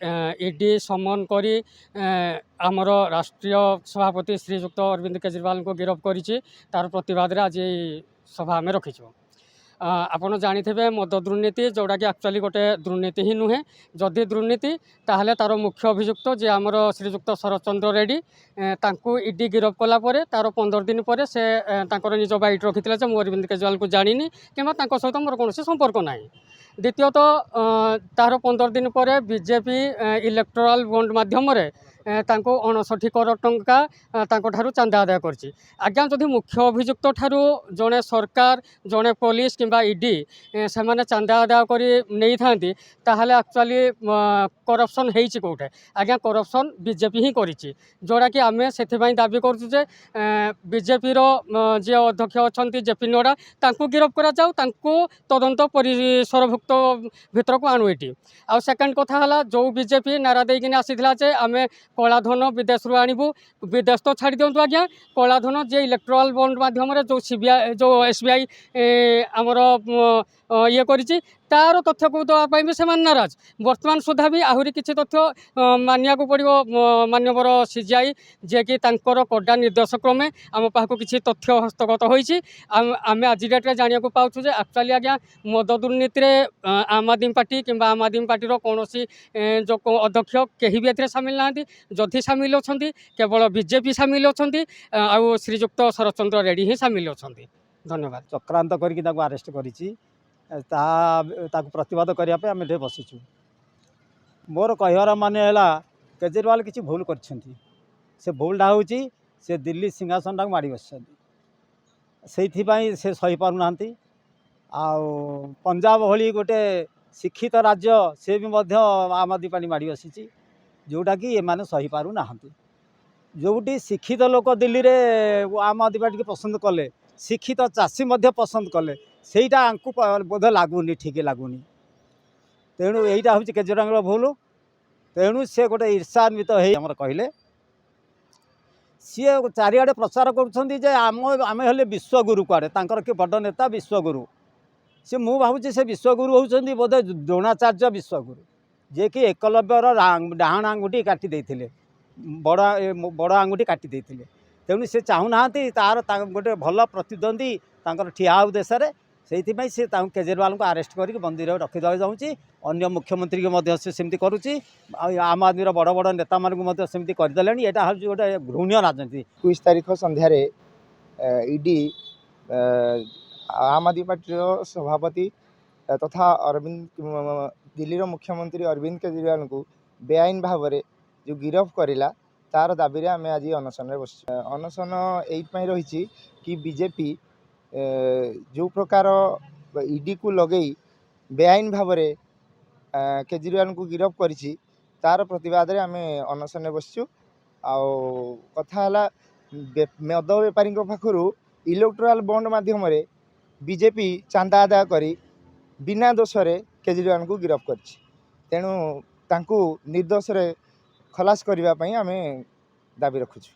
ED समन करी आमर राष्ट्रीय सभापति श्रीजुक्त अरविंद केजरीवाल को गिरफ्त करी तार प्रतिवाद आज सभा आम रखीचु। आपड़ जाथे मद दुर्नीति जोड़ा कि एक्चुअली गोटे दुर्नीति ही नुहे। जदि दुर्नीति ताहले तार मुख्य अभियुक्त जे आमर श्रीजुक्त शरद चंद्र रेड्डी तांकू ईडी गिरफ्त कलापर तार 15 दिन पर से निज बाइट रखी मुझे अरविंद केजरीवाल को जानी कि सहित मोर कौन संपर्क ना। द्वितीयतः तार 15 दिन पर बीजेपी इलेक्टोराल बॉन्ड माध्यम तांको 59 करोड़ टंका ठारू चांदा आदाय करछि। आज्ञा जदि मुख्य अभियुक्त ठारू जड़े सरकार जड़े पुलिस किंबा ईडी से माने चांदा आदाय करी नहीं थांती ताहले एक्चुअली करप्शन हेइछि कोठे। आज्ञा करप्शन बीजेपी ही करिछि जोड़ा कि आमे सेथिबाई दाबी करछु जे बीजेपी रो जे अध्यक्ष अछंती जेपी नड्डा तांको गिरफ्त करा जाऊ, तांको तदंत परिसरभुक्त भितर को आणु एटी। आ सेकंड कथा हला जो बीजेपी नारा देकिन आसीथिला जे आमे कलाधन विदेश रू आणबू, विदेश तो छाड़ी दिंतु आज्ञा। कलाधन जे इलेक्ट्राल बॉन्ड माध्यम जो सीबीआई जो एसबीआई आमर ये करिछि तार तथ्य को देवाई भी से नाराज। वर्तमान सुधा भी आहरी किसी तथ्य मानिया को पड़ो मानवर सीजीआई जे कि तांकर कड़ा निर्देश क्रमे आम पाक किसी तथ्य हस्तगत होइछि। आमे आज डेट्रे जानिया को पाउछु जे एक्चुअली आज्ञा मद दुर्नीति आम आदमी पार्टी किंबा आम आदमी पार्टी कौन जो अध्यक्ष कहीं भी एथिरे सामिल ना। जदि सामिल अच्छा केवल बीजेपी सामिल अच्छा आउ श्रीजुक्त शरद चंद्र रेड्डी ही सामिल अच्छा। धन्यवाद। चक्रांत करके अरेस्ट करी प्रतिवाद करने आम ये बसीचु। मोर कहर मान है केजरीवाल किसी भूल कर भूलटा हूँ से दिल्ली सिंहासन टाक माड़ी बस से सही पार ना। पंजाब भली गोटे शिक्षित राज्य से भी आम आदमी पार्टी माड़ी बसी जोटा कि ये सही पार ना। जोटी शिक्षित लोक दिल्ली रे आम आदमी पार्टी के पसंद कले, शिक्षित चाषी पसंद कले, सेटा बोध लगुनि ठीक लगुनि। तेणु यहीटा हूँ केजरीवाल भूल। तेणु सी गोटे ईर्षान्वित हो कहले सी चारिआडे प्रचार करें हेले विश्वगुरु कुआड़े कि बड़ नेता विश्वगुरु सी मु भावुँ से विश्वगुरु होती बोधे द्रोणाचार्य विश्वगुरु जे कि एकलव्यर डाहाण आंगुठी काटी देते बड़ आंगुठी काटी देते। तेणु से चाहूना तार गोटे भल प्रतिद्वंदी ठिया हो देश में से केजरीवाल को अरेस्ट करके बंदी रखीदे चाहूँगी। अन्य मुख्यमंत्री को सेमती करुच्ची आम आदमी बड़ बड़ नेता मानक सेमती करदे। यहाँ हूँ गोटे घृण्य राजनीति। 21 तारीख संध्यार ईडी आम आदमी पार्टी सभापति तथा अरविंद दिल्ली मुख्यमंत्री अरविंद केजरीवाल को बेआईन भाव में जो गिरफ्त करा तार दाबी रे आम आज अनशन में बस। अनशन यही रही कि बीजेपी जो प्रकार ईडी को लगे बेआईन भाव में केजरीवाल को गिरफ्त करी तार प्रतिवाद रे आम अनशन में बसचु। कथा मद बेपारी पाखु इलेक्टोराल बॉन्ड माध्यम बीजेपी चांदा आदाय करी बिना दोष रे केजरीवाल को गिरफ्त कर। तेणु तांकू निर्दोष रे खलास करने आम दाबी रखुचु।